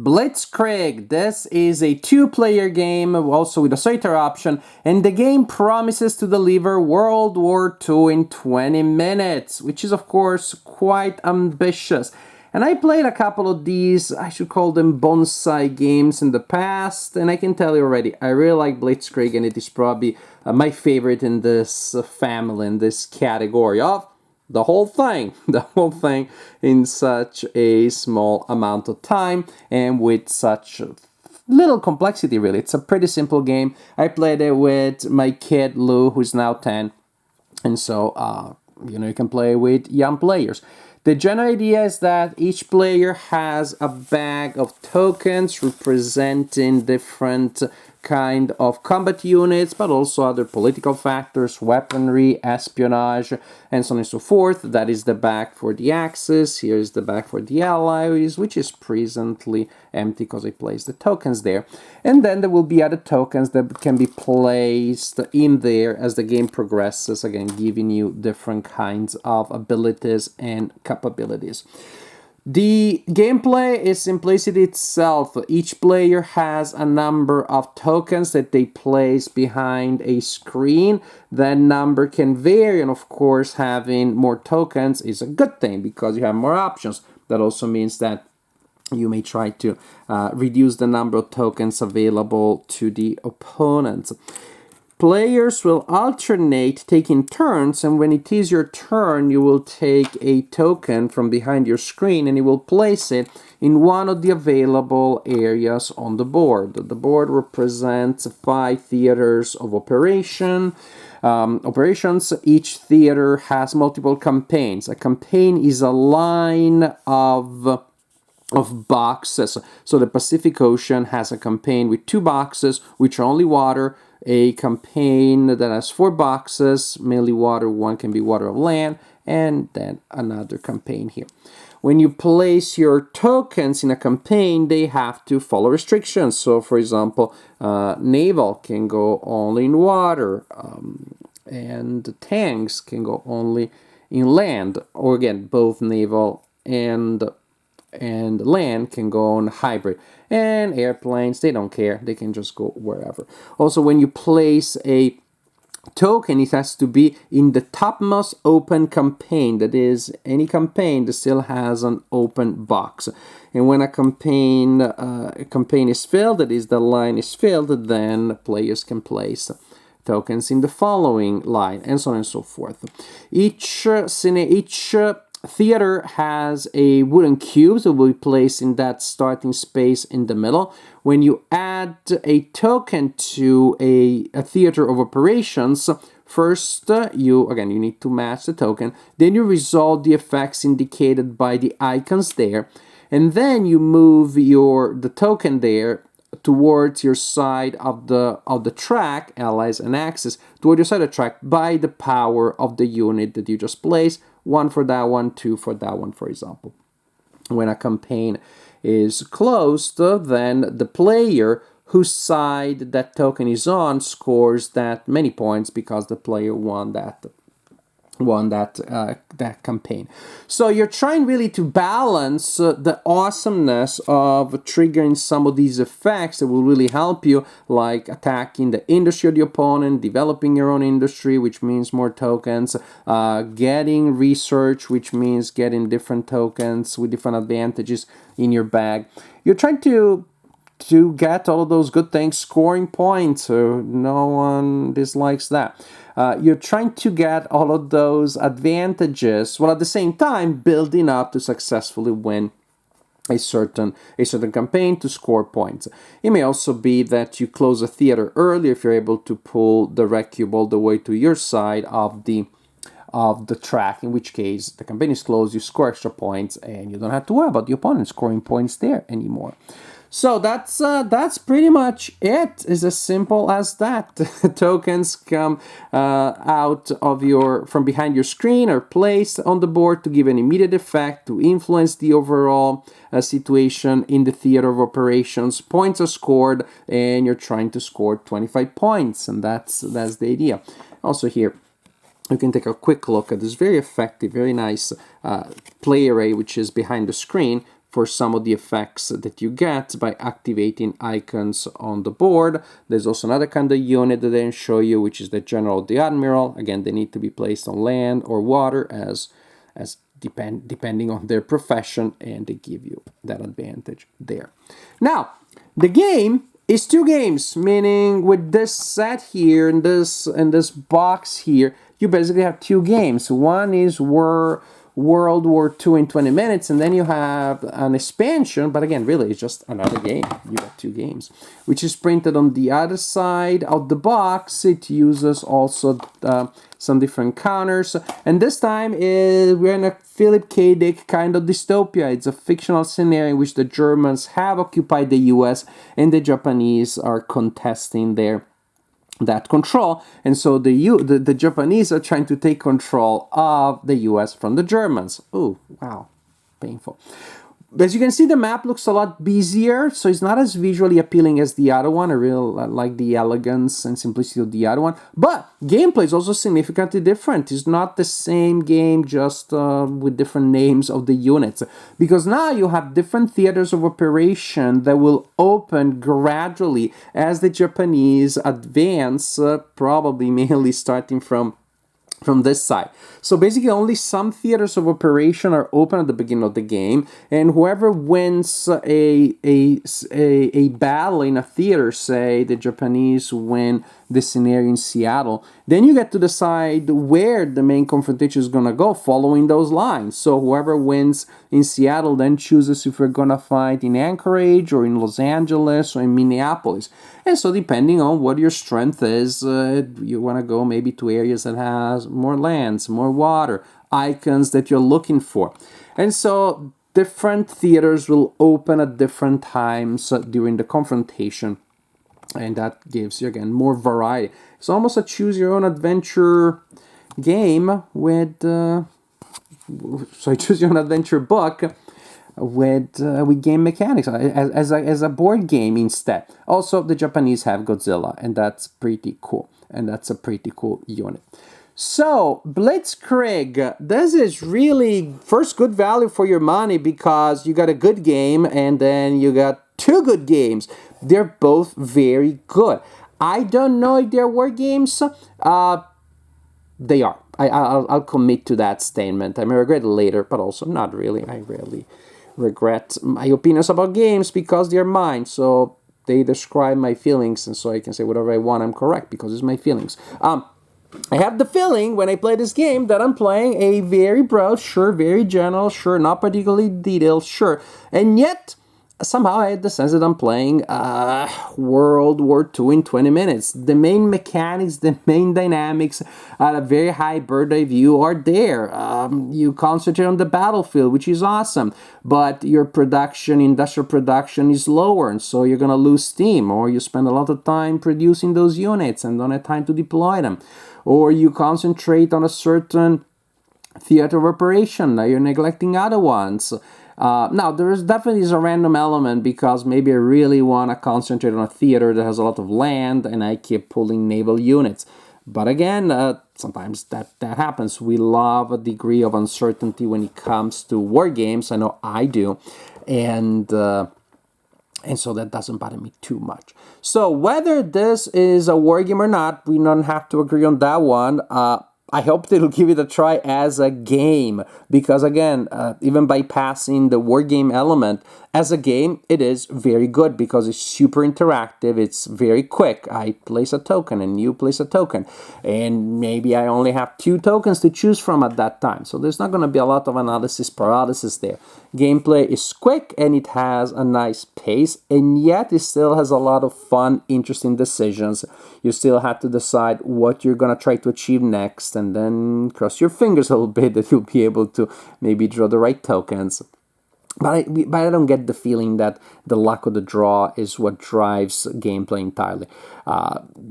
Blitzkrieg. This is a two-player game, also with a solitaire option, and the game promises to deliver World War II in 20 minutes, which is of course quite ambitious. And I played a couple of these, I should call them bonsai games in the past, and I can tell you already, I really like Blitzkrieg, and it is probably my favorite in this family, in this category of the whole thing in such a small amount of time and with such little complexity, really. It's a pretty simple game. I played it with my kid Lou, who's now 10, and so you can play with young players. The general idea is that each player has a bag of tokens representing different kind of combat units, but also other political factors, weaponry, espionage, and so on and so forth. That is the bag for the Axis. Here is the bag for the Allies, which is presently empty because I placed the tokens there. And then there will be other tokens that can be placed in there as the game progresses, again, giving you different kinds of abilities and capabilities. The gameplay is simplicity itself. Each player has a number of tokens that they place behind a screen. That number can vary, and of course having more tokens is a good thing because you have more options. That also means that you may try to reduce the number of tokens available to the opponent. Players will alternate taking turns, and when it is your turn, you will take a token from behind your screen and you will place it in one of the available areas on the board. The board represents 5 theaters of operations. Each theater has multiple campaigns. A campaign is a line of boxes. So the Pacific Ocean has a campaign with 2 boxes, which are only water. A campaign that has 4 boxes, mainly water, 1 can be water of land, and then another campaign here. When you place your tokens in a campaign, they have to follow restrictions. So, for example, naval can go only in water, and tanks can go only in land, or again, both naval and land can go on hybrid. And airplanes, they don't care, they can just go wherever. Also, when you place a token, it has to be in the topmost open campaign. That is, any campaign that still has an open box. And when a campaign is filled, that is, the line is filled, then players can place tokens in the following line, and so on and so forth. Each theater has a wooden cube that will be placed in that starting space in the middle. When you add a token to a theater of operations, first you need to match the token, then you resolve the effects indicated by the icons there, and then you move the token there towards your side of the track, Allies and Axis, toward your side of the track by the power of the unit that you just placed. 1 for that one, 2 for that one, for example. When a campaign is closed, then the player whose side that token is on scores that many points because the player won that campaign. So you're trying really to balance the awesomeness of triggering some of these effects that will really help you, like attacking the industry of the opponent, developing your own industry, which means more tokens, getting research, which means getting different tokens with different advantages in your bag. You're trying to get all of those good things, scoring points, so no one dislikes that. You're trying to get all of those advantages while at the same time building up to successfully win a certain campaign to score points. It may also be that you close a theater early if you're able to pull the wreck cube all the way to your side of the track, in which case the campaign is closed, you score extra points, and you don't have to worry about the opponent scoring points there anymore. So that's pretty much it. It's as simple as that. Tokens come out of from behind your screen or placed on the board to give an immediate effect to influence the overall situation in the theater of operations. Points are scored, and you're trying to score 25 points, and that's the idea. Also here, you can take a quick look at this very effective, very nice play array, which is behind the screen. for some of the effects that you get by activating icons on the board. There's also another kind of unit that I didn't show you, which is the General of the Admiral. Again, they need to be placed on land or water as depending on their profession, and they give you that advantage there. Now, the game is 2 games, meaning with this set here and this box here, you basically have 2 games. One is World War II in 20 minutes, and then you have an expansion, but again, really, it's just another game. You got 2 games, which is printed on the other side of the box. It uses also some different counters, and this time we're in a Philip K. Dick kind of dystopia. It's a fictional scenario in which the Germans have occupied the US and the Japanese are contesting that control, and so the Japanese are trying to take control of the US from the Germans. Oh, wow, painful. As you can see, the map looks a lot busier, so it's not as visually appealing as the other one. I really like the elegance and simplicity of the other one. But gameplay is also significantly different. It's not the same game, just with different names of the units. Because now you have different theaters of operation that will open gradually as the Japanese advance, probably mainly starting from this side. So basically only some theaters of operation are open at the beginning of the game, and whoever wins a battle in a theater, say the Japanese win the scenario in Seattle, then you get to decide where the main confrontation is going to go following those lines. So whoever wins in Seattle then chooses if we're going to fight in Anchorage or in Los Angeles or in Minneapolis. And so depending on what your strength is, you want to go maybe to areas that has more lands, more water, icons that you're looking for. And so different theaters will open at different times during the confrontation. And that gives you, again, more variety. It's almost a choose-your-own-adventure game with... choose-your-own-adventure book with game mechanics as a board game instead. Also, the Japanese have Godzilla, and that's pretty cool. And that's a pretty cool unit. So, Blitzkrieg, this is really first good value for your money because you got a good game and then you got 2 good games. They're both very good. I don't know if they're war games. They are. I'll commit to that statement. I may regret it later, but also not really. I rarely regret my opinions about games because they're mine. So they describe my feelings, and so I can say whatever I want. I'm correct because it's my feelings. I have the feeling when I play this game that I'm playing a very broad, sure, very general, sure, not particularly detailed, sure, and yet somehow I had the sense that I'm playing World War II in 20 minutes. The main mechanics, the main dynamics at a very high bird's eye view are there. You concentrate on the battlefield, which is awesome, but your production, industrial production is lower, and so you're going to lose steam, or you spend a lot of time producing those units and don't have time to deploy them. Or you concentrate on a certain theater of operation, you're neglecting other ones. Now, there is definitely a random element because maybe I really want to concentrate on a theater that has a lot of land and I keep pulling naval units. But again, sometimes that happens. We love a degree of uncertainty when it comes to war games. I know I do. And so that doesn't bother me too much. So whether this is a war game or not, we don't have to agree on that one. I hope they'll give it a try as a game because, again, even bypassing the war game element, as a game, it is very good because it's super interactive. It's very quick. I place a token and you place a token. And maybe I only have 2 tokens to choose from at that time. So there's not going to be a lot of analysis paralysis there. Gameplay is quick and it has a nice pace. And yet it still has a lot of fun, interesting decisions. You still have to decide what you're going to try to achieve next. And then cross your fingers a little bit that you'll be able to maybe draw the right tokens. But I don't get the feeling that the luck of the draw is what drives gameplay entirely.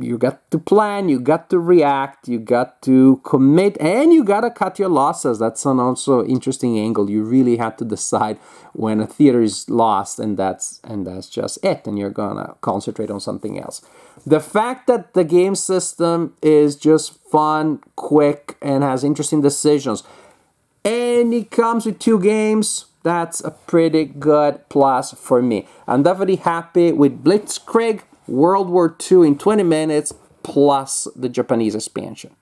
You got to plan, you got to react, you got to commit, and you got to cut your losses. That's an also interesting angle. You really have to decide when a theater is lost, and that's just it, and you're gonna concentrate on something else. The fact that the game system is just fun, quick, and has interesting decisions, and it comes with 2 games, That's a pretty good plus for me. I'm definitely happy with Blitzkrieg, World War II in 20 minutes, plus the Japanese expansion.